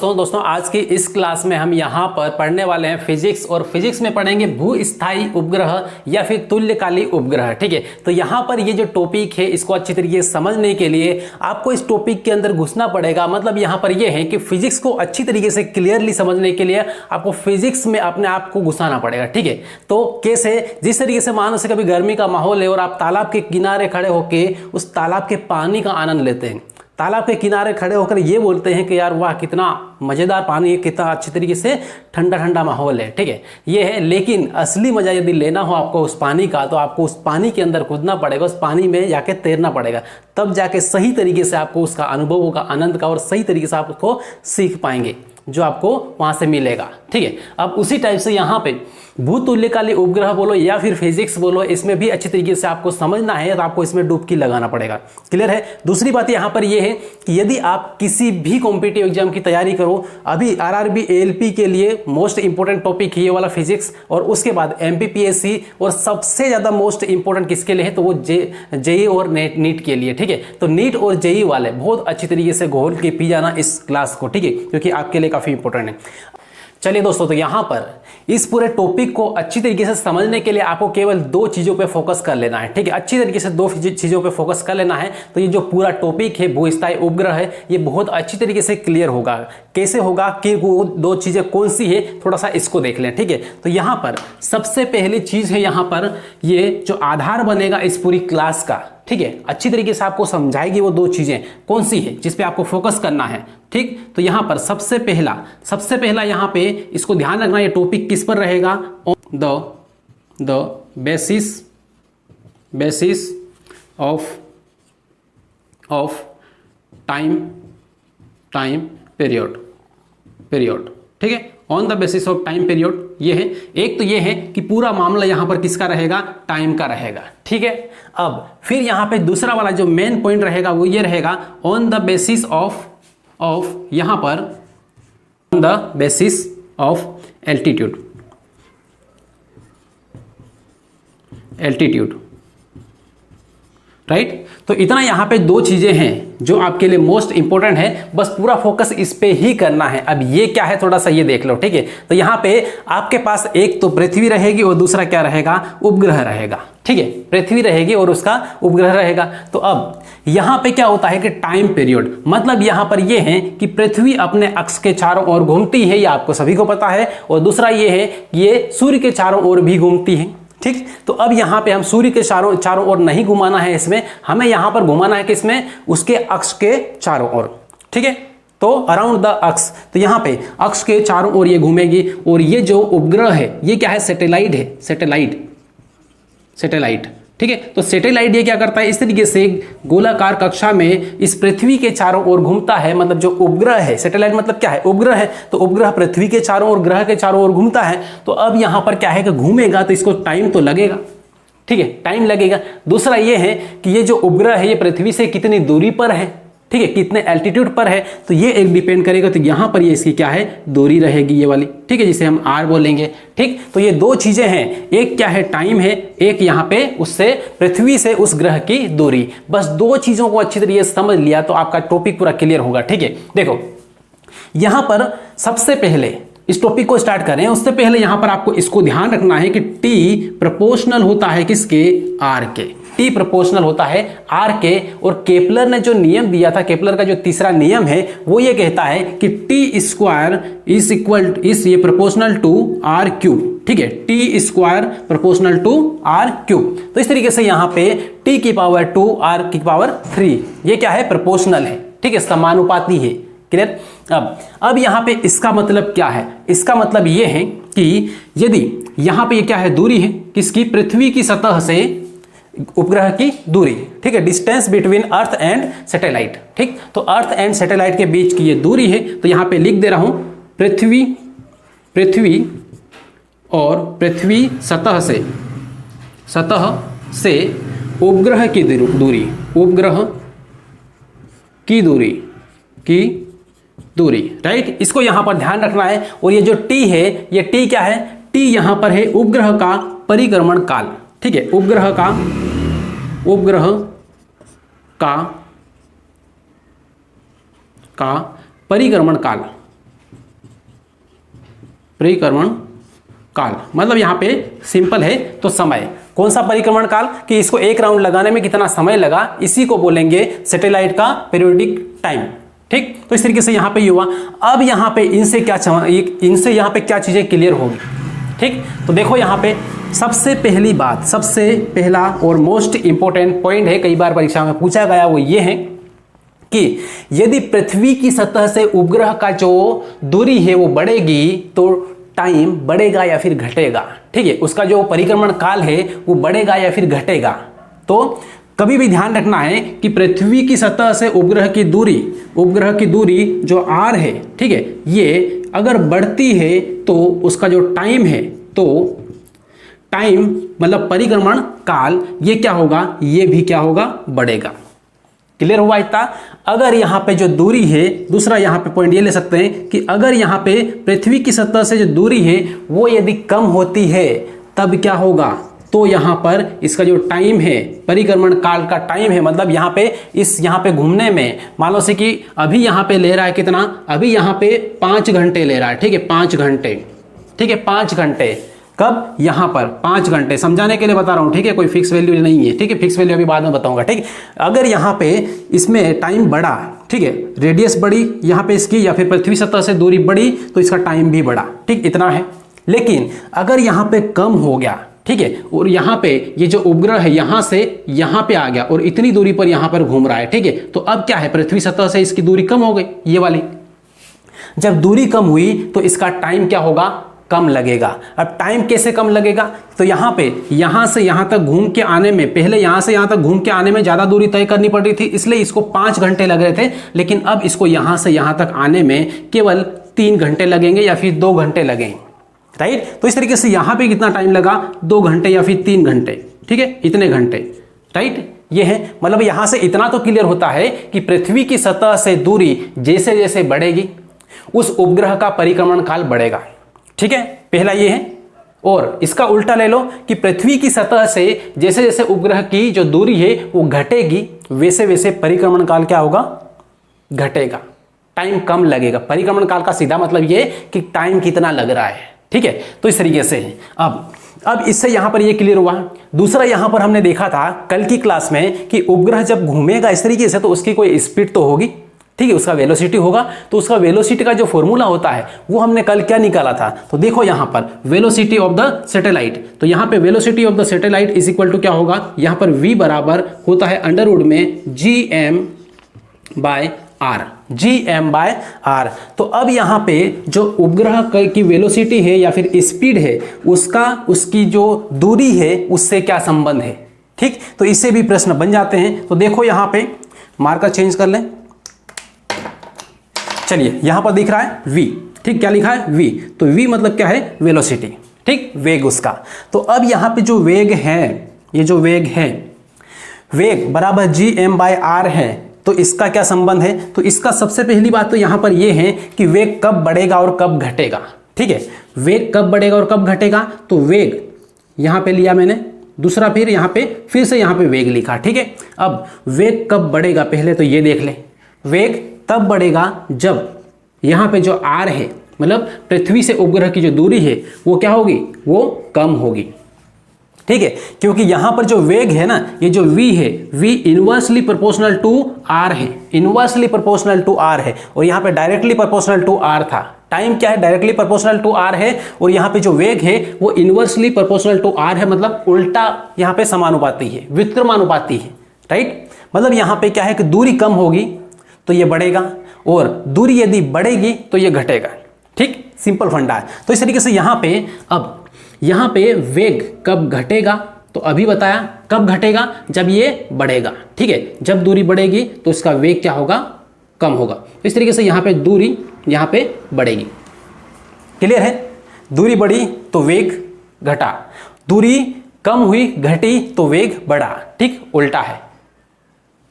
दोस्तों आज की इस क्लास में हम यहाँ पर पढ़ने वाले हैं फिजिक्स, और फिजिक्स में पढ़ेंगे भूस्थायी उपग्रह या फिर तुल्यकालिक उपग्रह। ठीक है, तो यहाँ पर ये जो टॉपिक है इसको अच्छी तरीके से समझने के लिए आपको इस टॉपिक के अंदर घुसना पड़ेगा। मतलब यहाँ पर ये है कि फिजिक्स को अच्छी तरीके से क्लियरली समझने के लिए आपको फिजिक्स में अपने आप को घुसाना पड़ेगा। ठीक है, तो कैसे, जिस तरीके से मान लो कभी गर्मी का माहौल है और आप तालाब के किनारे खड़े होकर उस तालाब के पानी का आनंद लेते हैं, तालाब के किनारे खड़े होकर ये बोलते हैं कि यार वाह कितना मज़ेदार पानी है, कितना अच्छी तरीके से ठंडा ठंडा माहौल है। ठीक है, ये है। लेकिन असली मज़ा यदि लेना हो आपको उस पानी का, तो आपको उस पानी के अंदर कूदना पड़ेगा, उस पानी में जाके तैरना पड़ेगा, तब जाके सही तरीके से आपको उसका अनुभव होगा, आनंद का, और सही तरीके से आप उसको सीख पाएंगे जो आपको वहाँ से मिलेगा। ठीक है, अब उसी टाइप से यहाँ पे भूतुल्यकालिक उपग्रह बोलो या फिर फिजिक्स बोलो, इसमें भी अच्छी तरीके से आपको समझना है, तो आपको इसमें डुबकी लगाना पड़ेगा। क्लियर है। दूसरी बात यहाँ पर यह है कि यदि आप किसी भी कॉम्पिटिटिव एग्जाम की तैयारी करो, अभी आरआरबी एएलपी के लिए मोस्ट इंपोर्टेंट टॉपिक ये वाला फिजिक्स, और उसके बाद एमपीपीएससी, और सबसे ज़्यादा मोस्ट इंपोर्टेंट किसके लिए है तो वो जेई और नीट के लिए। ठीक है, तो नीट और जेई वाले बहुत अच्छी तरीके से घोल के पी जाना इस क्लास को। ठीक है, क्योंकि आपके लिए काफ़ी इंपॉर्टेंट है। चलिए दोस्तों, तो यहाँ पर इस पूरे टॉपिक को अच्छी तरीके से समझने के लिए आपको केवल दो चीज़ों पे फोकस कर लेना है। ठीक है, अच्छी तरीके से दो चीज़ों पे फोकस कर लेना है, तो ये जो पूरा टॉपिक है भूस्थायी उपग्रह है, ये बहुत अच्छी तरीके से क्लियर होगा। कैसे होगा कि वो दो चीज़ें कौन सी है, थोड़ा सा इसको देख लें। ठीक है, तो यहाँ पर सबसे पहली चीज़ है, यहाँ पर ये जो आधार बनेगा इस पूरी क्लास का, ठीक है, अच्छी तरीके से आपको समझाएगी वो दो चीज़ें कौन सी है जिस पे आपको फोकस करना है। ठीक, तो यहाँ पर सबसे पहला यहाँ पे इसको ध्यान रखना, ये टॉपिक किस पर रहेगा, the basis of time period. ठीक है, on the basis of time period ये है। एक तो ये है कि पूरा मामला यहाँ पर किसका रहेगा, टाइम का रहेगा। ठीक है, अब फिर यहाँ पे दूसरा वाला जो मेन पॉइंट रहेगा वो ये रहेगा ऑन द बेसिस ऑफ यहाँ पर on the basis of altitude. Right, तो इतना यहाँ पे दो चीजें हैं जो आपके लिए मोस्ट इंपॉर्टेंट है, बस पूरा फोकस इस पे ही करना है। अब ये क्या है थोड़ा सा ये देख लो। ठीक है, तो यहाँ पे आपके पास एक तो पृथ्वी रहेगी और दूसरा क्या रहेगा, उपग्रह रहेगा। ठीक है, पृथ्वी रहेगी और उसका उपग्रह रहेगा। तो अब यहाँ पे क्या होता है कि टाइम पीरियड, मतलब यहाँ पर ये है कि पृथ्वी अपने अक्ष के चारों ओर घूमती है, ये आपको सभी को पता है, और दूसरा ये है कि ये सूर्य के चारों ओर भी घूमती है। ठीक, तो अब यहाँ पे हम सूर्य के चारों ओर नहीं घुमाना है, इसमें हमें यहाँ पर घुमाना है किसमें, उसके अक्ष के चारों ओर। ठीक है, तो अराउंड द अक्ष, तो यहाँ पे अक्ष के चारों ओर ये घूमेगी। और ये जो उपग्रह है ये क्या है, सैटेलाइट है, सैटेलाइट। ठीक है, तो सैटेलाइट ये क्या करता है, इस तरीके से गोलाकार कक्षा में इस पृथ्वी के चारों ओर घूमता है। मतलब जो उपग्रह है, सैटेलाइट मतलब क्या है, उपग्रह है, तो उपग्रह पृथ्वी के चारों ओर, ग्रह के चारों ओर घूमता है। तो अब यहाँ पर क्या है कि घूमेगा तो इसको टाइम तो लगेगा। ठीक है, टाइम लगेगा। दूसरा ये है कि ये जो उपग्रह है ये पृथ्वी से कितनी दूरी पर है, ठीक है, कितने एल्टीट्यूड पर है, तो ये एक डिपेंड करेगा। तो यहाँ पर ये इसकी क्या है, दूरी रहेगी ये वाली। ठीक है, जिसे हम आर बोलेंगे। ठीक, तो ये दो चीजें हैं, एक क्या है टाइम है, एक यहाँ पे उससे पृथ्वी से उस ग्रह की दूरी। बस दो चीजों को अच्छी तरीके से समझ लिया तो आपका टॉपिक पूरा क्लियर होगा। ठीक है, देखो यहाँ पर सबसे पहले इस टॉपिक को स्टार्ट करें उससे पहले यहाँ पर आपको इसको ध्यान रखना है कि टी प्रोपोर्शनल होता है किसके, आर के। टी प्रोपोर्शनल होता है आर के, और केपलर ने जो नियम दिया था, केपलर का जो तीसरा नियम है वो ये कहता है कि टी स्क्वायर इज इक्वल ये प्रोपोर्शनल टू आर क्यूब। ठीक है, T square proportional to R cube. तो इस तरीके से यहाँ पे टी की पावर 2 आर की पावर 3 ये क्या है, प्रोपोर्शनल है। ठीक है, समानुपाती है। क्लियर। अब यहाँ पे इसका मतलब क्या है, इसका मतलब ये है कि यदि यहाँ पे ये क्या है, दूरी है किसकी, पृथ्वी की सतह से उपग्रह की दूरी। ठीक है, distance between earth and satellite. ठीक, तो अर्थ एंड सैटेलाइट के बीच की ये दूरी है। तो यहाँ पे लिख दे रहा हूं पृथ्वी और पृथ्वी सतह से उपग्रह की दूरी, उपग्रह की दूरी। राइट, इसको यहां पर ध्यान रखना है। और ये जो टी है, ये टी क्या है, टी यहां पर है उपग्रह का परिक्रमण काल। ठीक है, उपग्रह का परिक्रमण काल। परिक्रमण काल, मतलब यहाँ पे सिंपल है तो समय। कौन सा परिक्रमण काल कि इसको एक राउंड लगाने में कितना समय लगा, इसी को बोलेंगे सैटेलाइट का पीरियोडिक टाइम। ठीक, तो इस तरीके से यहाँ पे हुआ। अब यहाँ पे इनसे यहाँ पे क्या चीजें क्लियर होगी। ठीक, तो देखो यहाँ पे सबसे पहली बात, सबसे पहला और मोस्ट इंपॉर्टेंट पॉइंट है, कई बार परीक्षा में पूछा गया, वो ये है कि यदि पृथ्वी की सतह से उपग्रह का जो दूरी है वो बढ़ेगी तो टाइम बढ़ेगा या फिर घटेगा। ठीक है, उसका जो परिक्रमण काल है वो बढ़ेगा या फिर घटेगा। तो कभी भी ध्यान रखना है कि पृथ्वी की सतह से उपग्रह की दूरी जो r है, ठीक है, ये अगर बढ़ती है तो उसका जो टाइम है, तो टाइम मतलब परिक्रमण काल ये क्या होगा, ये भी क्या होगा, बढ़ेगा। क्लियर हुआ इतना। अगर यहाँ पे जो दूरी है, दूसरा यहाँ पे पॉइंट ये ले सकते हैं कि अगर यहाँ पे पृथ्वी की सतह से जो दूरी है वो यदि कम होती है तब क्या होगा, तो यहाँ पर इसका जो टाइम है, परिक्रमण काल का टाइम है, मतलब यहाँ पे घूमने में मान लो से कि अभी यहाँ पे ले रहा है कितना, अभी यहाँ पे 5 घंटे ले रहा है। ठीक है, 5 घंटे, ठीक है, 5 घंटे। कब, यहाँ पर 5 घंटे, समझाने के लिए बता रहा हूँ। ठीक है, कोई फिक्स वैल्यू नहीं है। ठीक है, फिक्स वैल्यू अभी बाद में बताऊंगा। ठीक, अगर यहाँ पे इसमें टाइम बढ़ा, ठीक है, रेडियस बढ़ी यहाँ पे इसकी, या फिर पृथ्वी सतह से दूरी बढ़ी तो इसका टाइम भी बढ़ा। ठीक, इतना है। लेकिन अगर यहाँ पे कम हो गया, ठीक है, और यहाँ पे ये जो उपग्रह है यहाँ से यहाँ पे आ गया और इतनी दूरी पर यहाँ पर घूम रहा है, ठीक है, तो अब क्या है, पृथ्वी सतह से इसकी दूरी कम हो गई, ये वाली। जब दूरी कम हुई तो इसका टाइम क्या होगा, कम लगेगा। अब टाइम कैसे कम लगेगा, तो यहाँ पे यहाँ से यहाँ तक घूम के आने में, पहले यहाँ से यहाँ तक घूम के आने में ज़्यादा दूरी तय करनी पड़ रही थी, इसलिए इसको 5 घंटे लग रहे थे। लेकिन अब इसको यहाँ से यहाँ तक आने में केवल 3 घंटे लगेंगे या फिर 2 घंटे लगेंगे। राइट, तो इस तरीके से यहाँ पे कितना टाइम लगा, 2 घंटे या फिर 3 घंटे। ठीक है, इतने घंटे। राइट, ये है, मतलब यहाँ से इतना तो क्लियर होता है कि पृथ्वी की सतह से दूरी जैसे जैसे बढ़ेगी उस उपग्रह का परिक्रमण काल बढ़ेगा। ठीक है, पहला ये है। और इसका उल्टा ले लो कि पृथ्वी की सतह से जैसे जैसे उपग्रह की जो दूरी है वो घटेगी, वैसे वैसे परिक्रमण काल क्या होगा, घटेगा, टाइम कम लगेगा। परिक्रमण काल का सीधा मतलब ये कि टाइम कितना लग रहा है। ठीक है, तो इस तरीके से है। अब इससे यहां पर ये क्लियर हुआ। दूसरा यहां पर हमने देखा था कल की क्लास में कि उपग्रह जब घूमेगा इस तरीके से तो उसकी कोई स्पीड तो होगी, ठीक है, उसका वेलोसिटी होगा। तो उसका वेलोसिटी का जो फॉर्मूला होता है वो हमने कल क्या निकाला था, तो देखो यहां पर वेलोसिटी ऑफ द सैटेलाइट। तो यहां पे velocity of the satellite is equal to क्या होगा, यहां पर v बराबर होता है अंडरवुड में gm/r। तो अब यहां पे जो उपग्रह की वेलोसिटी है या फिर स्पीड है उसकी जो दूरी है उससे क्या संबंध है। ठीक, तो इससे भी प्रश्न बन जाते हैं। तो देखो यहां पे मार्कर चेंज कर लें। चलिए, यहां पर दिख रहा है v, ठीक, क्या लिखा है v, तो v मतलब क्या है, वेलोसिटी। ठीक, वेग उसका। तो अब यहां पे जो वेग है, ये जो वेग है, वेग बराबर gm/r है, तो इसका क्या संबंध है, तो इसका सबसे पहली बात तो यहां पर यह है कि वेग कब बढ़ेगा और कब घटेगा। ठीक है, वेग कब बढ़ेगा और कब घटेगा, तो वेग यहां पे लिया मैंने, दूसरा फिर से यहां पे वेग लिखा। ठीक है, अब वेग कब बढ़ेगा पहले तो ये देख ले। वेग तब बढ़ेगा जब यहाँ पे जो r है, मतलब पृथ्वी से उपग्रह की जो दूरी है वो क्या होगी, वो कम होगी। ठीक है, क्योंकि यहाँ पर जो वेग है ना, ये जो v है, v inversely proportional to r है, इनवर्सली प्रोपोर्शनल टू r है, और यहाँ पे डायरेक्टली प्रोपोर्शनल टू r था। टाइम क्या है, डायरेक्टली प्रोपोर्शनल टू r है, और यहाँ पे जो वेग है वो इनवर्सली प्रोपोर्शनल टू r है, मतलब उल्टा यहाँ पे समानुपाती है, व्युत्क्रमानुपाती है। राइट, मतलब यहाँ पे क्या है कि दूरी कम होगी तो ये बढ़ेगा, और दूरी यदि बढ़ेगी तो ये घटेगा। ठीक, सिंपल फंडा है। तो इस तरीके से अब यहाँ पे वेग कब घटेगा, तो अभी बताया कब घटेगा, जब ये बढ़ेगा। ठीक है, जब दूरी बढ़ेगी तो इसका वेग क्या होगा, कम होगा। तो इस तरीके से यहाँ पे दूरी यहाँ पे बढ़ेगी। क्लियर है, दूरी बढ़ी तो वेग घटा, दूरी कम हुई घटी तो वेग बढ़ा। ठीक, उल्टा है।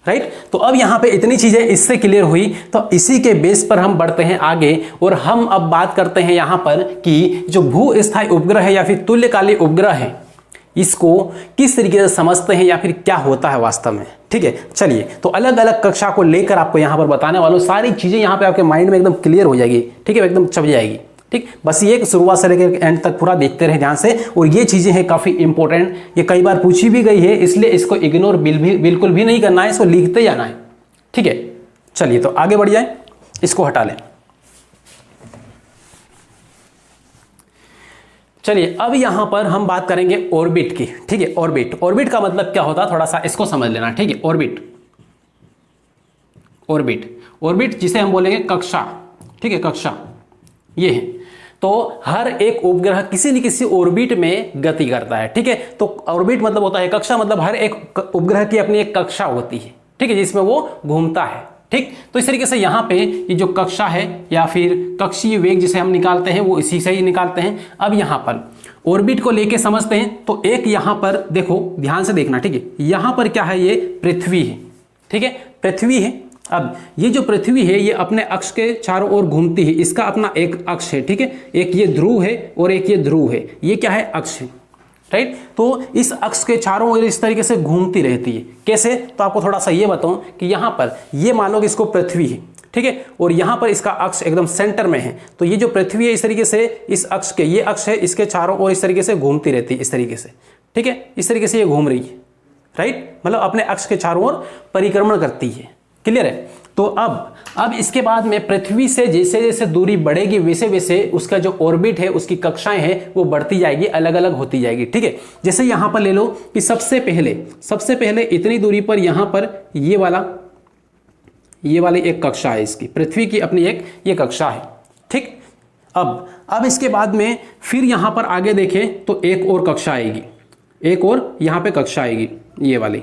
राइट, तो अब यहाँ पे इतनी चीजें इससे क्लियर हुई, तो इसी के बेस पर हम बढ़ते हैं आगे, और हम अब बात करते हैं यहाँ पर कि जो भूस्थायी उपग्रह है या फिर तुल्यकालिक उपग्रह है, इसको किस तरीके से समझते हैं या फिर क्या होता है वास्तव में। ठीक है, चलिए, तो अलग अलग कक्षा को लेकर आपको यहाँ पर बताने वालों, सारी चीजें यहाँ पे आपके माइंड में एकदम क्लियर हो जाएगी। ठीक है, एकदम छप जाएगी। ठीक, बस ये शुरुआत से लेकर एंड तक पूरा देखते रहे ध्यान से, और ये चीजें हैं काफी इंपॉर्टेंट, ये कई बार पूछी भी गई है, इसलिए इसको इग्नोर बिल्कुल भी नहीं करना है, इसको लिखते जाना है। ठीक है, चलिए तो आगे बढ़ जाए, इसको हटा लें। चलिए अब यहां पर हम बात करेंगे ऑर्बिट की। ठीक है, ऑर्बिट का मतलब क्या होता है थोड़ा सा इसको समझ लेना। ठीक है, ऑर्बिट जिसे हम बोलेंगे कक्षा। ठीक है, कक्षा ये है। तो हर एक उपग्रह किसी न किसी ऑर्बिट में गति करता है। ठीक है, तो ऑर्बिट मतलब होता है कक्षा, मतलब हर एक उपग्रह की अपनी एक कक्षा होती है। ठीक है, जिसमें वो घूमता है। ठीक, तो इस तरीके से यहां पे ये जो कक्षा है या फिर कक्षीय वेग जिसे हम निकालते हैं वो इसी से ही निकालते हैं। अब यहां पर ऑर्बिट को लेके समझते हैं। तो एक यहां पर देखो, ध्यान से देखना। ठीक है, यहां पर क्या है, ये पृथ्वी है। ठीक है, पृथ्वी है। अब ये जो पृथ्वी है ये अपने अक्ष के चारों ओर घूमती है, इसका अपना एक अक्ष है। ठीक है, एक ये ध्रुव है और एक ये ध्रुव है, ये क्या है, अक्ष है। राइट, तो इस अक्ष के चारों ओर इस तरीके से घूमती रहती है। कैसे, तो आपको थोड़ा सा ये बताऊं कि यहां पर ये मान लो कि इसको पृथ्वी है। ठीक है, और यहां पर इसका अक्ष एकदम सेंटर में है, तो ये जो पृथ्वी है इस तरीके से इस अक्ष के, ये अक्ष है, इसके चारों ओर इस तरीके से घूमती रहती है, इस तरीके से। ठीक है, इस तरीके से ये घूम रही है। राइट, मतलब अपने अक्ष के चारों ओर परिक्रमण करती है। क्लियर है। तो अब इसके बाद में पृथ्वी से जैसे जैसे दूरी बढ़ेगी वैसे वैसे उसका जो ऑर्बिट है, उसकी कक्षाएं हैं वो बढ़ती जाएगी, अलग अलग होती जाएगी। ठीक है, जैसे यहां पर ले लो कि सबसे पहले इतनी दूरी पर यहां पर ये वाली एक कक्षा है, इसकी पृथ्वी की अपनी एक ये कक्षा है। ठीक, अब इसके बाद में फिर यहां पर आगे देखें तो एक और कक्षा आएगी, एक और यहां पे कक्षा आएगी, ये वाली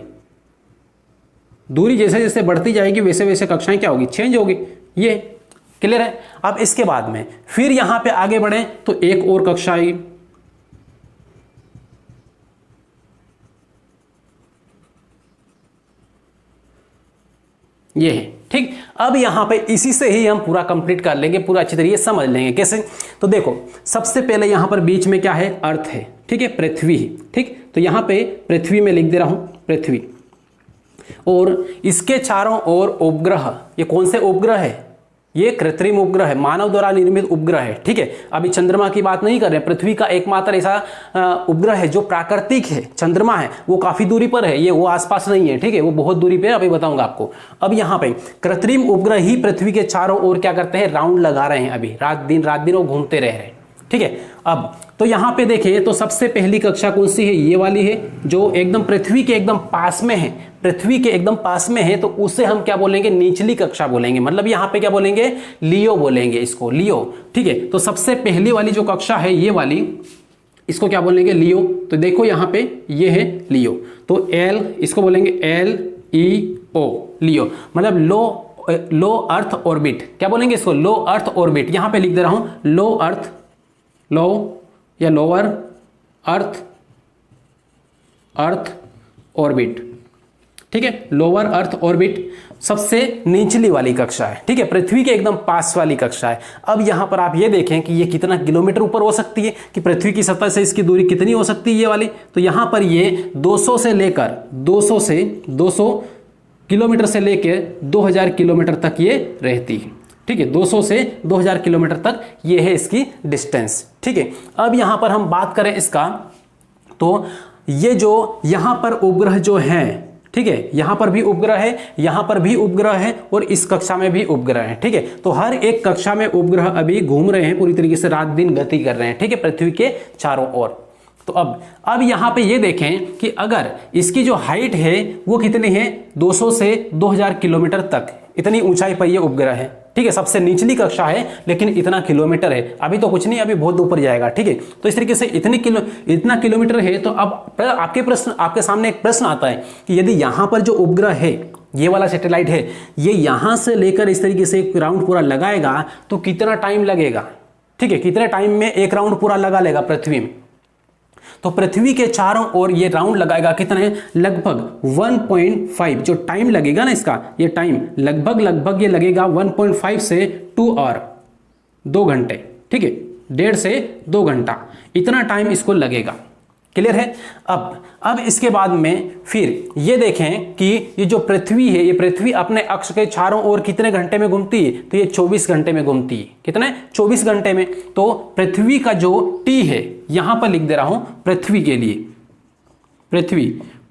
दूरी जैसे जैसे बढ़ती जाएगी वैसे वैसे कक्षाएं क्या होगी, चेंज होगी। ये क्लियर है। अब इसके बाद में फिर यहां पे आगे बढ़े तो एक और कक्षा आएगी, ये है। ठीक, अब यहां पे इसी से ही हम पूरा कंप्लीट कर लेंगे, पूरा अच्छी तरीके से समझ लेंगे। कैसे, तो देखो सबसे पहले यहां पर बीच में क्या है, अर्थ है। ठीक है, पृथ्वी है। ठीक, तो यहां पे पृथ्वी में लिख दे रहा हूं, पृथ्वी, और इसके चारों ओर उपग्रह। ये कौन से उपग्रह है, ये कृत्रिम उपग्रह है, मानव द्वारा निर्मित उपग्रह है। ठीक है, अभी चंद्रमा की बात नहीं कर रहे, पृथ्वी का एकमात्र ऐसा उपग्रह है जो प्राकृतिक है। चंद्रमा है वो काफी दूरी पर है, ये वो आसपास नहीं है। ठीक है, वो बहुत दूरी पे है, अभी बताऊंगा आपको। अब यहाँ पे कृत्रिम उपग्रह ही पृथ्वी के चारों ओर क्या करते हैं, राउंड लगा रहे हैं, अभी रात दिन वो घूमते रह रहे हैं। ठीक है, अब तो यहां पे देखें तो सबसे पहली कक्षा कौन सी है, ये वाली है, जो एकदम पृथ्वी के एकदम पास में है, पृथ्वी के एकदम पास में है, तो उसे हम क्या बोलेंगे, निचली कक्षा बोलेंगे। मतलब यहां पे क्या बोलेंगे, लियो बोलेंगे, इसको लियो। ठीक है, तो सबसे पहली वाली जो कक्षा है ये वाली, इसको क्या बोलेंगे, लियो। तो देखो यहां पे ये है लियो, तो एल, इसको बोलेंगे LEO, लियो, मतलब लो अर्थ ऑर्बिट। क्या बोलेंगे इसको, लो अर्थ ऑर्बिट। यहां पे लिख दे रहा हूं लो अर्थ, लो या लोअर अर्थ ऑर्बिट। ठीक है, लोअर अर्थ ऑर्बिट सबसे निचली वाली कक्षा है। ठीक है, पृथ्वी के एकदम पास वाली कक्षा है। अब यहां पर आप ये देखें कि ये कितना किलोमीटर ऊपर हो सकती है, कि पृथ्वी की सतह से इसकी दूरी कितनी हो सकती है, ये वाली। तो यहां पर ये 200 किलोमीटर से लेकर 2000 किलोमीटर तक ये रहती है। ठीक है, 200 से 2000 किलोमीटर तक ये है इसकी डिस्टेंस। ठीक है, अब यहां पर हम बात करें इसका, तो ये जो यहां पर उपग्रह जो हैं, ठीक है, यहां पर भी उपग्रह है, यहां पर भी उपग्रह है, और इस कक्षा में भी उपग्रह है। ठीक है, तो हर एक कक्षा में उपग्रह अभी घूम रहे हैं, पूरी तरीके से रात दिन गति कर रहे हैं। ठीक है, पृथ्वी के चारों ओर। तो अब यहां पे ये देखें कि अगर इसकी जो हाइट है वो कितनी है, 200 से 2000 किलोमीटर तक, इतनी ऊंचाई पर ये उपग्रह है। ठीक है, सबसे निचली कक्षा है लेकिन इतना किलोमीटर है, अभी तो कुछ नहीं, अभी बहुत ऊपर जाएगा। ठीक है, तो इस तरीके से इतना किलोमीटर है। तो अब आपके सामने एक प्रश्न आता है कि यदि यहां पर जो उपग्रह है, ये वाला सैटेलाइट है, ये यहां से लेकर इस तरीके से एक राउंड पूरा लगाएगा तो कितना टाइम लगेगा। ठीक है, कितने टाइम में एक राउंड पूरा लगा लेगा पृथ्वी में। तो पृथ्वी के चारों ओर ये राउंड लगाएगा कितने, लगभग 1.5 जो टाइम लगेगा ना इसका, ये टाइम लगभग ये लगेगा 1.5 से 2 आवर, 2 घंटे। ठीक है, 1.5 से 2 घंटा इतना टाइम इसको लगेगा। क्लियर है। अब इसके बाद में फिर ये देखें कि ये जो पृथ्वी है, ये पृथ्वी अपने अक्ष के चारों ओर कितने घंटे में घूमती है, तो ये 24 घंटे में घूमती है। कितने? 24 घंटे में। तो पृथ्वी का जो टी है यहां पर लिख दे रहा हूं पृथ्वी के लिए,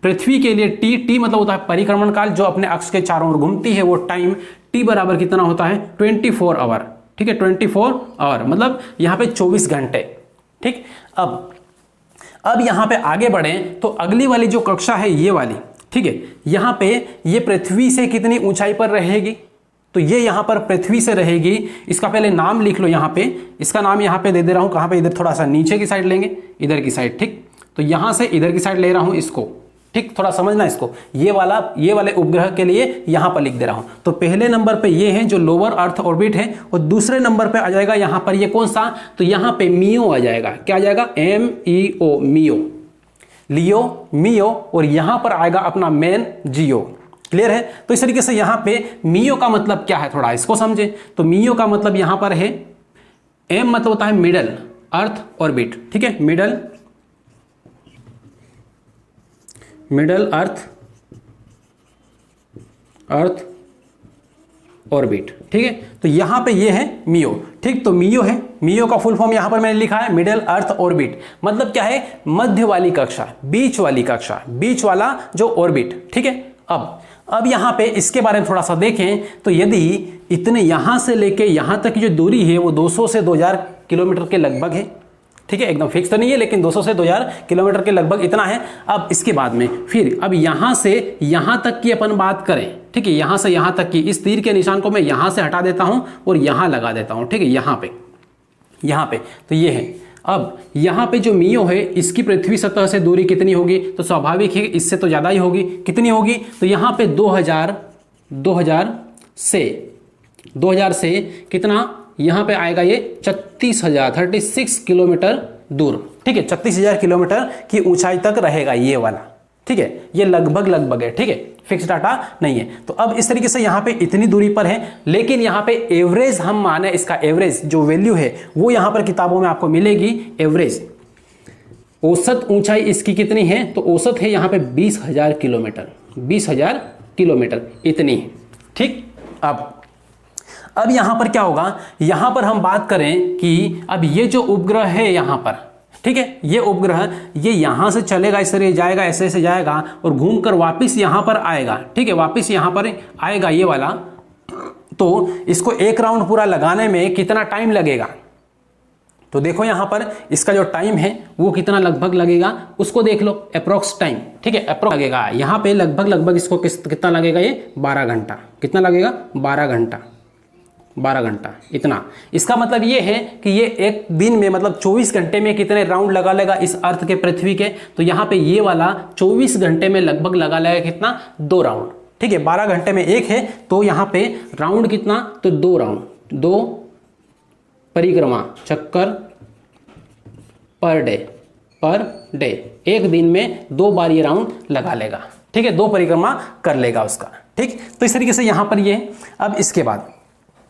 पृथ्वी के लिए टी मतलब होता है परिक्रमण काल, जो अपने अक्ष के चारों ओर घूमती है, वो टाइम टी बराबर कितना होता है 24 आवर। ठीक है, 24 आवर मतलब यहां पे 24 घंटे। ठीक, अब यहां पे आगे बढ़े तो अगली वाली जो कक्षा है ये वाली, ठीक है, यहां पे ये पृथ्वी से कितनी ऊंचाई पर रहेगी, तो ये यहां पर पृथ्वी से रहेगी। इसका पहले नाम लिख लो यहां पे, इसका नाम यहां पे दे दे रहा हूं, कहां पे, इधर थोड़ा सा नीचे की साइड लेंगे, इधर की साइड। ठीक, तो यहां से इधर की साइड ले रहा हूं इसको। ठीक, थोड़ा समझना इसको, ये वाले उपग्रह के लिए यहां पर लिख दे रहा हूं। तो पहले नंबर पे ये है जो लोअर अर्थ ऑर्बिट है, और दूसरे नंबर पे आ जाएगा यहां पर ये कौन सा, तो यहां पे मियो आ जाएगा। क्या आ जाएगा? MEO, मियो, लियो, मियो, और यहां पर आएगा अपना मेन जियो। क्लियर है। तो इस तरीके से यहां पे मियो का मतलब क्या है, थोड़ा इसको समझे। तो मियो का मतलब यहां पर है, M मतलब होता है मिडल अर्थ ऑर्बिट। ठीक है, मिडल अर्थ ऑर्बिट। ठीक है, तो यहां पे ये है मियो। ठीक, तो मियो है, मियो का फुल फॉर्म यहां पर मैंने लिखा है मिडल अर्थ ऑर्बिट, मतलब क्या है, मध्य वाली कक्षा, बीच वाली कक्षा, बीच वाला जो ऑर्बिट। ठीक है, अब यहां पे इसके बारे में थोड़ा सा देखें तो यदि इतने यहां से लेके यहां तक की जो दूरी है वो 200 से 2000 किलोमीटर के लगभग है। ठीक है, एकदम फिक्स तो नहीं है, लेकिन 200 से 2000 किलोमीटर के लगभग इतना है। अब इसके बाद में फिर अब यहां से यहां तक की अपन बात करें, ठीक है, यहां से यहां तक की, इस तीर के निशान को मैं यहां से हटा देता हूं और यहां लगा देता हूं। ठीक है, यहां पे तो ये है। अब यहां पे जो मियो है इसकी पृथ्वी सतह से दूरी कितनी होगी, तो स्वाभाविक है इससे तो ज्यादा ही होगी। कितनी होगी, तो यहां पे 2000 से कितना, यहां पे आएगा ये 36 किलोमीटर दूर। ठीक है, 36,000 किलोमीटर की ऊंचाई तक रहेगा ये वाला। ठीक है, ये लगभग है। ठीक है, फिक्स डाटा नहीं है। तो अब इस तरीके से यहां पे इतनी दूरी पर है, लेकिन यहां पे एवरेज हम माने, इसका एवरेज जो वैल्यू है वो यहां पर किताबों में आपको मिलेगी। एवरेज औसत ऊंचाई इसकी कितनी है, तो औसत है यहां पे 20,000 किलोमीटर इतनी है। ठीक, अब यहां पर क्या होगा, यहां पर हम बात करें कि अब ये जो उपग्रह है यहां पर, ठीक है, ये उपग्रह ये यहां से चलेगा, इस तरह जाएगा, ऐसे जाएगा और घूमकर वापस यहां पर आएगा। ठीक है, वापस यहां पर आएगा ये वाला। तो इसको एक राउंड पूरा लगाने में कितना टाइम लगेगा, तो देखो यहां पर इसका जो टाइम है वो कितना लगभग लगेगा, उसको देख लो, अप्रोक्स टाइम। ठीक है, अप्रोक्स लगेगा यहां पे लगभग इसको कितना लगेगा, ये 12 घंटा। कितना लगेगा, 12 घंटा इतना। इसका मतलब ये है कि ये एक दिन में मतलब 24 घंटे में कितने राउंड लगा लेगा इस अर्थ के, पृथ्वी के। तो यहां पे ये वाला 24 घंटे में लगभग लगा लेगा कितना, 2 राउंड। ठीक है, 12 घंटे में एक है, तो यहां पे राउंड कितना, तो 2 राउंड, 2 परिक्रमा चक्कर पर डे, एक दिन में 2 बार ये राउंड लगा लेगा। ठीक है, 2 परिक्रमा कर लेगा उसका। ठीक, तो इस तरीके से यहां पर ये। अब इसके बाद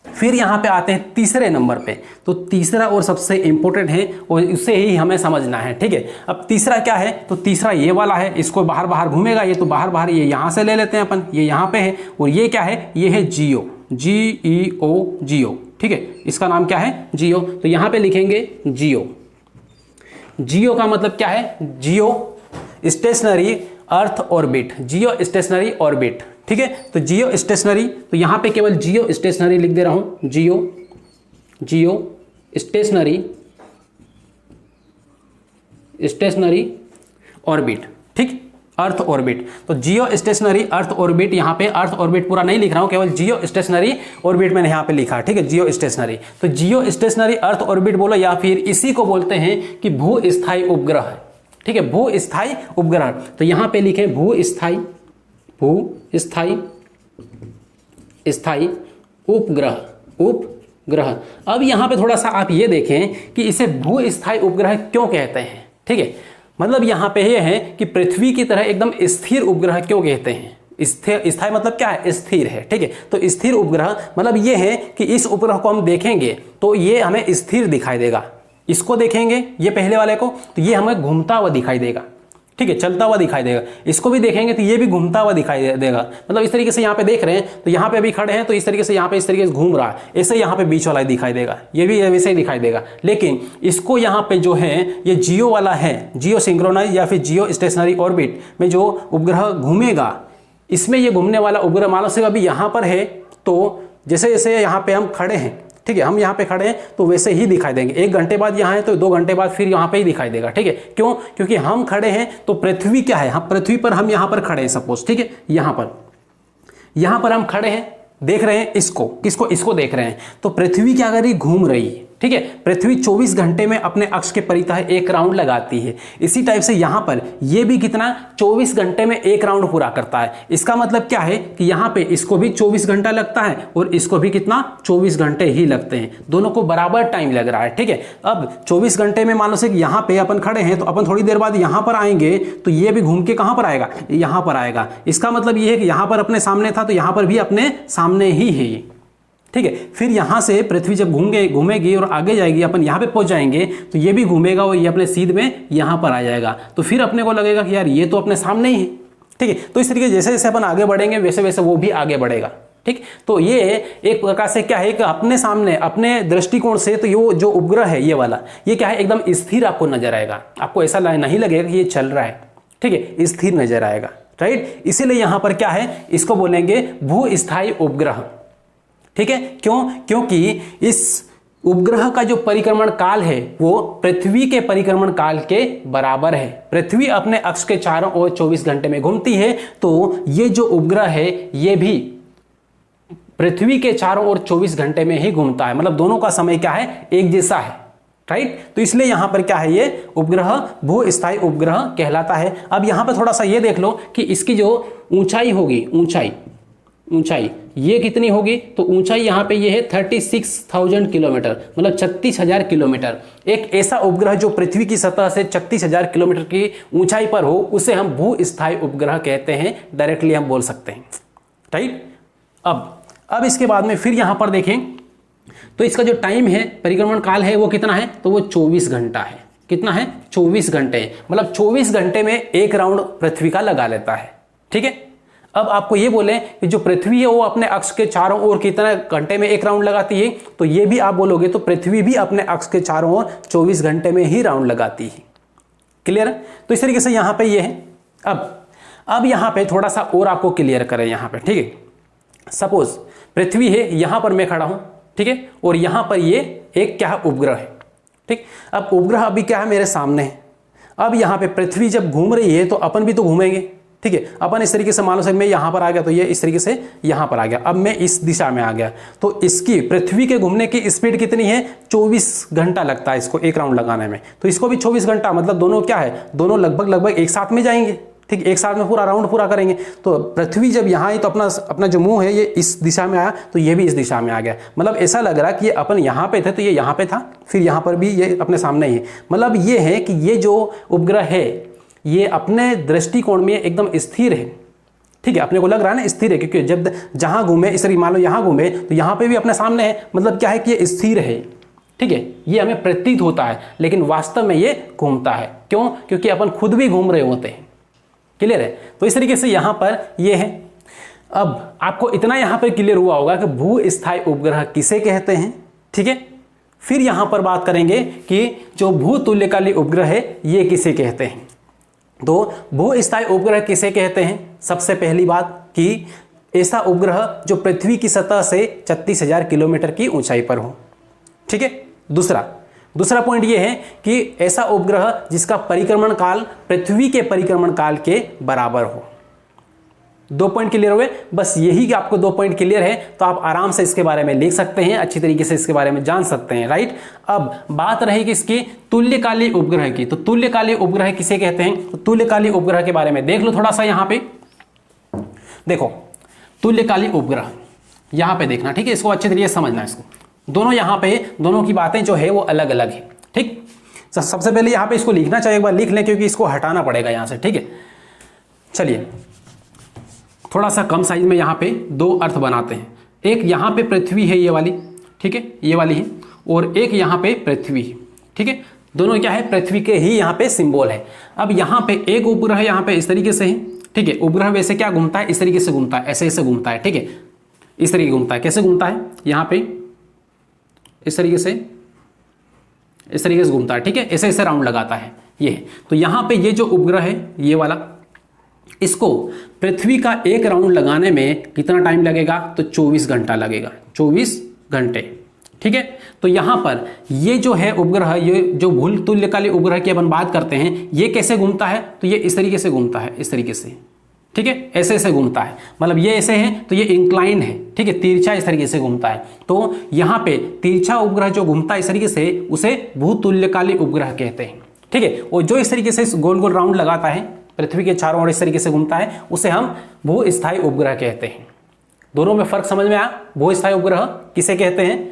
फिर यहां पे आते हैं तीसरे नंबर पे। तो तीसरा और सबसे इंपॉर्टेंट है और उससे ही हमें समझना है। ठीक है, अब तीसरा क्या है, तो तीसरा ये वाला है, इसको बाहर घूमेगा ये, तो बाहर ये यहां से ले लेते हैं अपन, ये यहां पे है। और ये क्या है, ये है जियो, जियो। ठीक है, इसका नाम क्या है, जियो। तो यहां पे लिखेंगे जियो का मतलब क्या है, जियो स्टेशनरी अर्थ ऑर्बिट, जियो स्टेशनरी ऑर्बिट। ठीक है, तो जियो स्टेशनरी, तो यहां पे केवल जियो स्टेशनरी लिख दे रहा हूं, जियो स्टेशनरी ऑर्बिट। ठीक, अर्थ ऑर्बिट, तो जियो स्टेशनरी अर्थ ऑर्बिट। यहां पे अर्थ ऑर्बिट पूरा नहीं लिख रहा हूं, केवल जियो स्टेशनरी ऑर्बिट मैंने यहां पे लिखा। ठीक है, जियो स्टेशनरी, तो जियो स्टेशनरी अर्थ ऑर्बिट बोलो, या फिर इसी को बोलते हैं कि भूस्थायी उपग्रह। ठीक है, भूस्थायी उपग्रह, तो यहां पे लिखे भूस्थायी उपग्रह। अब यहां पे थोड़ा सा आप ये देखें कि इसे भूस्थायी उपग्रह क्यों कहते हैं। ठीक है, मतलब यहां पे ये है कि पृथ्वी की तरह एकदम स्थिर उपग्रह क्यों कहते हैं। स्थायी मतलब क्या है, स्थिर है। ठीक है, तो स्थिर उपग्रह मतलब ये है कि इस उपग्रह को हम देखेंगे तो ये हमें स्थिर दिखाई देगा। इसको देखेंगे ये पहले वाले को, तो ये हमें घूमता हुआ दिखाई देगा, ठीक है, चलता हुआ दिखाई देगा। इसको भी देखेंगे तो ये भी घूमता हुआ दिखाई देगा। मतलब इस तरीके से यहाँ पे देख रहे हैं, तो यहाँ पे अभी खड़े हैं तो इस तरीके से यहाँ पे इस तरीके से घूम रहा है, ऐसे यहाँ पे बीच वाला दिखाई देगा, ये भी वैसे ही दिखाई देगा। लेकिन इसको यहाँ पे जो है ये जियो वाला है, जियो सिंक्रोनाइज या फिर जियो स्टेशनरी ऑर्बिट में जो उपग्रह घूमेगा, इसमें ये घूमने वाला उपग्रह मान लो से अभी यहाँ पर है, तो जैसे जैसे यहाँ पे हम खड़े हैं, ठीक है, हम यहाँ पे खड़े हैं तो वैसे ही दिखाई देंगे। 1 घंटे बाद यहाँ है तो 2 घंटे बाद फिर यहाँ पे ही दिखाई देगा, ठीक है। क्यों? क्योंकि हम खड़े हैं तो पृथ्वी क्या है, हम पृथ्वी पर हम यहाँ पर खड़े हैं सपोज, ठीक है, यहाँ पर हम खड़े हैं, देख रहे हैं इसको, किसको, इसको देख रहे हैं, तो पृथ्वी क्या कर रही, घूम रही है, ठीक है। पृथ्वी 24 घंटे में अपने अक्ष के परितः एक राउंड लगाती है। इसी टाइप से यहाँ पर ये भी कितना 24 घंटे में एक राउंड पूरा करता है। इसका मतलब क्या है कि यहाँ पे इसको भी 24 घंटा लगता है और इसको भी कितना 24 घंटे ही लगते हैं, दोनों को बराबर टाइम लग रहा है, ठीक है। अब 24 घंटे में मान लो से यहाँ पे अपन खड़े हैं तो अपन थोड़ी देर बाद यहाँ पर आएंगे तो ये भी घूम के कहाँ पर आएगा, यहाँ पर आएगा। इसका मतलब ये है कि यहाँ पर अपने सामने था तो यहाँ पर भी अपने सामने ही है ये, ठीक है। फिर यहां से पृथ्वी जब घूमेगी और आगे जाएगी, अपन यहां पे पहुंच जाएंगे तो ये भी घूमेगा और ये अपने सीध में यहां पर आ जाएगा, तो फिर अपने को लगेगा कि यार ये तो अपने सामने ही है, ठीक है। तो इस तरीके जैसे जैसे अपन आगे बढ़ेंगे वैसे वैसे वो भी आगे बढ़ेगा, ठीक। तो ये एक प्रकार से क्या है कि अपने सामने अपने दृष्टिकोण से तो ये जो उपग्रह है ये वाला, ये क्या है, एकदम स्थिर आपको नजर आएगा, आपको ऐसा नहीं लगेगा कि ये चल रहा है, ठीक है, स्थिर नजर आएगा, राइट। इसीलिए यहां पर क्या है, इसको बोलेंगे भूस्थायी उपग्रह, ठीक है। क्यों? क्योंकि इस उपग्रह का जो परिक्रमण काल है वो पृथ्वी के परिक्रमण काल के बराबर है। पृथ्वी अपने अक्ष के चारों ओर 24 घंटे में घूमती है, तो ये जो उपग्रह है ये भी पृथ्वी के चारों ओर 24 घंटे में ही घूमता है। मतलब दोनों का समय क्या है, एक जैसा है, राइट। तो इसलिए यहां पर क्या है, ये उपग्रह भूस्थायी उपग्रह कहलाता है। अब यहां पर थोड़ा सा ये देख लो कि इसकी जो ऊंचाई होगी, ऊंचाई ये कितनी होगी, तो ऊंचाई यहाँ पे ये है 36,000 किलोमीटर, मतलब 36,000 किलोमीटर। एक ऐसा उपग्रह जो पृथ्वी की सतह से 36,000 किलोमीटर की ऊंचाई पर हो उसे हम भूस्थायी उपग्रह कहते हैं, डायरेक्टली हम बोल सकते हैं, राइट। अब इसके बाद में फिर यहाँ पर देखें तो इसका जो टाइम है, परिक्रमण काल है, वो कितना है, तो वो 24 घंटा है। कितना है, 24 घंटे, मतलब 24 घंटे में एक राउंड पृथ्वी का लगा लेता है, ठीक है। अब आपको ये बोले कि जो पृथ्वी है वो अपने अक्ष के चारों ओर कितना घंटे में एक राउंड लगाती है, तो ये भी आप बोलोगे तो पृथ्वी भी अपने अक्ष के चारों ओर 24 घंटे में ही राउंड लगाती है। क्लियर है? तो इस तरीके से यहां पे ये है। अब यहां पे थोड़ा सा और आपको क्लियर करें यहां पे, ठीक है। सपोज पृथ्वी है, यहां पर मैं खड़ा हूं, ठीक है, और यहां पर ये एक क्या है, उपग्रह है, ठीक। अब उपग्रह अभी क्या है, मेरे सामने है। अब यहां पे पृथ्वी जब घूम रही है तो अपन भी तो घूमेंगे, ठीक है। अपन इस तरीके से मान लो सर मैं यहां पर आ गया तो ये इस तरीके से यहां पर आ गया, अब मैं इस दिशा में आ गया, तो इसकी पृथ्वी के घूमने की स्पीड कितनी है, 24 घंटा लगता है इसको एक राउंड लगाने में, तो इसको भी 24 घंटा, मतलब दोनों क्या है, दोनों लगभग एक साथ में जाएंगे, ठीक, एक साथ में पूरा राउंड पूरा करेंगे। तो पृथ्वी जब यहाँ आई तो अपना जो मुंह है ये इस दिशा में आया, तो ये भी इस दिशा में आ गया। मतलब ऐसा लग रहा है कि ये अपन यहाँ पे थे तो ये यहाँ पे था, फिर यहाँ पर भी ये अपने सामने ही है। मतलब ये है कि ये जो उपग्रह है ये अपने दृष्टिकोण में एकदम स्थिर है, ठीक है। अपने को लग रहा है ना स्थिर है, क्योंकि जब जहां घूमे, इस तरीके मान लो यहाँ घूमे तो यहाँ पे भी अपने सामने है, मतलब क्या है कि ये स्थिर है, ठीक है। ये हमें प्रतीत होता है लेकिन वास्तव में ये घूमता है। क्यों? क्योंकि अपन खुद भी घूम रहे होते हैं। क्लियर है? तो इस तरीके से यहां पर ये है। अब आपको इतना यहां पर क्लियर हुआ होगा कि भूस्थायी उपग्रह किसे कहते हैं, ठीक है। फिर यहां पर बात करेंगे कि जो भूतुल्यकाली उपग्रह है ये किसे कहते हैं। तो भूस्थायी उपग्रह किसे कहते हैं, सबसे पहली बात कि ऐसा उपग्रह जो पृथ्वी की सतह से 36,000 किलोमीटर की ऊंचाई पर हो, ठीक है। दूसरा पॉइंट ये है कि ऐसा उपग्रह जिसका परिक्रमण काल पृथ्वी के परिक्रमण काल के बराबर हो। 2 पॉइंट क्लियर हुए, बस यही कि आपको 2 पॉइंट क्लियर है तो आप आराम से इसके बारे में लिख सकते हैं, अच्छी तरीके से इसके बारे में जान सकते हैं, राइट। अब बात रही कि इसकी तुल्यकाली उपग्रह की, तो तुल्यकाली उपग्रह किसे कहते हैं, तो तुल्यकाली उपग्रह के बारे में देख लो थोड़ा सा। यहां पे देखो तुल्यकाली उपग्रह, यहां पे देखना, ठीक है, इसको अच्छे तरीके से समझना। इसको दोनों यहां पे दोनों की बातें जो है वो अलग अलग है, ठीक। सबसे पहले यहां पे इसको लिखना चाहिए, एक बार लिख लें क्योंकि इसको हटाना पड़ेगा यहां से, ठीक है। चलिए थोड़ा सा कम साइज में यहाँ पे 2 अर्थ बनाते हैं। एक यहाँ पे पृथ्वी है ये वाली, ठीक है, ये वाली है, और एक यहाँ पे पृथ्वी, ठीक है, दोनों क्या है, पृथ्वी के ही यहाँ पे सिंबल है। अब यहाँ पे एक उपग्रह यहाँ पे इस तरीके से है, ठीक है, उपग्रह वैसे क्या घूमता है, इस तरीके से घूमता है, ऐसे ऐसे घूमता है, ठीक है, इस तरीके घूमता है। कैसे घूमता है, यहाँ पे इस तरीके से घूमता है, ठीक है, ऐसे ऐसे राउंड लगाता है ये। तो यहाँ पे ये जो उपग्रह है ये वाला, इसको पृथ्वी का एक राउंड लगाने में कितना टाइम लगेगा, तो 24 घंटा लगेगा, 24 घंटे, ठीक है। तो यहाँ पर ये जो है उपग्रह, ये जो भू तुल्यकालिक उपग्रह की अपन बात करते हैं, ये कैसे घूमता है, तो ये इस तरीके से घूमता है, इस तरीके से, ठीक है, ऐसे ऐसे घूमता है, मतलब ये ऐसे है तो ये इंक्लाइन है, ठीक है, तिरछा इस तरीके से घूमता है। तो यहाँ पे तिरछा उपग्रह जो घूमता है इस तरीके से, उसे भूतुल्यकालिक उपग्रह कहते हैं, ठीक है। और जो इस तरीके से गोल गोल राउंड लगाता है, पृथ्वी के चारों ओर इस तरीके से घूमता है, उसे हम भूस्थायी उपग्रह कहते हैं। दोनों में फर्क समझ में आया, भूस्थायी उपग्रह किसे कहते हैं,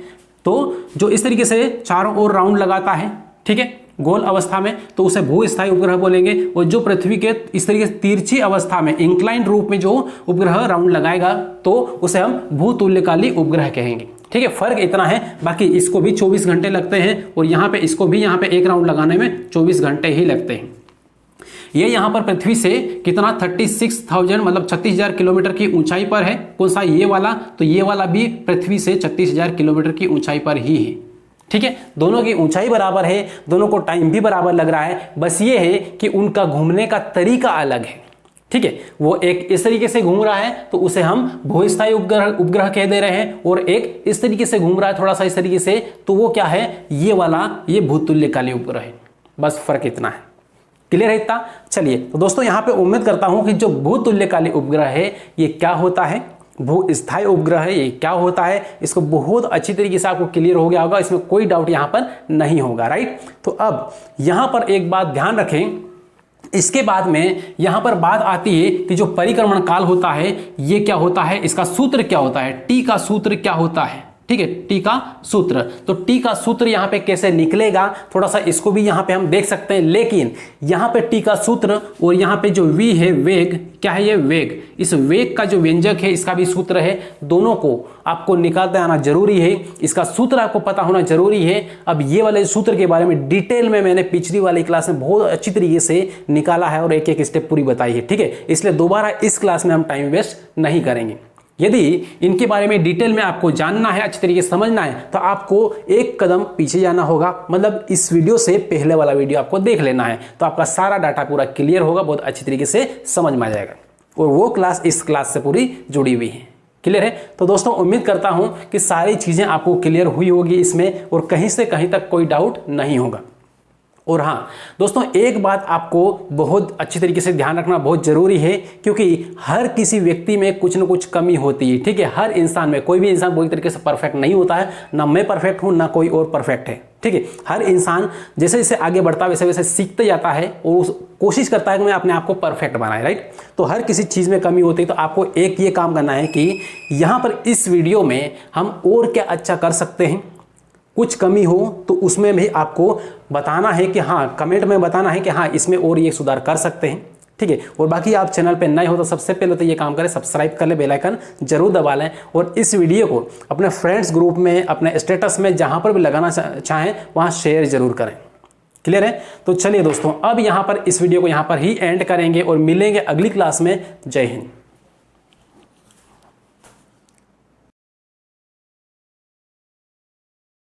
तो जो इस तरीके से चारों ओर राउंड लगाता है, ठीक है, गोल अवस्था में, तो उसे भूस्थायी उपग्रह बोलेंगे। और जो पृथ्वी के इस तरीके से तिरछी अवस्था में, इंक्लाइन रूप में जो उपग्रह राउंड लगाएगा, तो उसे हम भूतुल्यकालिक उपग्रह कहेंगे, ठीक है। फर्क इतना है, बाकी इसको भी 24 घंटे लगते हैं और यहाँ पे इसको भी यहाँ पे एक राउंड लगाने में 24 घंटे ही लगते हैं। ये यहाँ पर पृथ्वी से कितना 36,000 मतलब 36,000 किलोमीटर की ऊंचाई पर है। कौन सा, ये वाला, तो ये वाला भी पृथ्वी से 36,000 किलोमीटर की ऊंचाई पर ही है, ठीक है। दोनों की ऊंचाई बराबर है, दोनों को टाइम भी बराबर लग रहा है, बस ये है कि उनका घूमने का तरीका अलग है, ठीक है। वो एक इस तरीके से घूम रहा है तो उसे हम भूस्थायी उपग्रह कह दे रहे हैं, और एक इस तरीके से घूम रहा है थोड़ा सा इस तरीके से, तो वो क्या है, ये वाला, ये भूतुल्यकालिक उपग्रह है। बस फर्क इतना है, क्लियर है इतना। चलिए, तो दोस्तों यहाँ पे उम्मीद करता हूं कि जो भूतुल्यकालिक उपग्रह है ये क्या होता है, भूस्थायी उपग्रह है ये क्या होता है, इसको बहुत अच्छी तरीके से आपको क्लियर हो गया होगा, इसमें कोई डाउट यहाँ पर नहीं होगा, राइट। तो अब यहाँ पर एक बात ध्यान रखें, इसके बाद में यहां पर बात आती है कि जो परिक्रमण काल होता है ये क्या होता है, इसका सूत्र क्या होता है, टी का सूत्र क्या होता है, ठीक है, टी का सूत्र। तो टी का सूत्र यहां पे कैसे निकलेगा, थोड़ा सा इसको भी यहां पे हम देख सकते हैं, लेकिन यहां पे टी का सूत्र और यहां पे जो वी है, वेग, क्या है ये वेग, इस वेग का जो व्यंजक है इसका भी सूत्र है, दोनों को आपको निकालते आना जरूरी है, इसका सूत्र आपको पता होना जरूरी है। अब ये वाले सूत्र के बारे में डिटेल में मैंने पिछली वाली क्लास में बहुत अच्छी तरीके से निकाला है और एक एक स्टेप पूरी बताई है, ठीक है, इसलिए दोबारा इस क्लास में हम टाइम वेस्ट नहीं करेंगे। यदि इनके बारे में डिटेल में आपको जानना है, अच्छी तरीके से समझना है, तो आपको एक कदम पीछे जाना होगा, मतलब इस वीडियो से पहले वाला वीडियो आपको देख लेना है, तो आपका सारा डाटा पूरा क्लियर होगा, बहुत अच्छी तरीके से समझ में आ जाएगा, और वो क्लास इस क्लास से पूरी जुड़ी हुई है, क्लियर है। तो दोस्तों उम्मीद करता हूं कि सारी चीजें आपको क्लियर हुई होगी इसमें, और कहीं से कहीं तक कोई डाउट नहीं होगा। और हाँ दोस्तों, एक बात आपको बहुत अच्छी तरीके से ध्यान रखना बहुत जरूरी है, क्योंकि हर किसी व्यक्ति में कुछ न कुछ कमी होती है, ठीक है। हर इंसान में, कोई भी इंसान पूरी तरीके से परफेक्ट नहीं होता है, ना मैं परफेक्ट हूं ना कोई और परफेक्ट है, ठीक है। हर इंसान जैसे जैसे आगे बढ़ता है वैसे वैसे सीखते जाता है और कोशिश करता है कि मैं अपने आप को परफेक्ट बनाए, राइट। तो हर किसी चीज में कमी होती है, तो आपको एक ये काम करना है कि यहां पर इस वीडियो में हम और क्या अच्छा कर सकते हैं, कुछ कमी हो तो उसमें भी आपको बताना है कि हाँ, कमेंट में बताना है कि हाँ इसमें और ये सुधार कर सकते हैं, ठीक है। और बाकी आप चैनल पे नए हो तो सबसे पहले तो ये काम करें, सब्सक्राइब कर ले, बेल आइकन जरूर दबा लें, और इस वीडियो को अपने फ्रेंड्स ग्रुप में, अपने स्टेटस में, जहां पर भी लगाना चाहें वहां शेयर जरूर करें, क्लियर है। तो चलिए दोस्तों, अब यहाँ पर इस वीडियो को यहाँ पर ही एंड करेंगे और मिलेंगे अगली क्लास में। जय हिंद।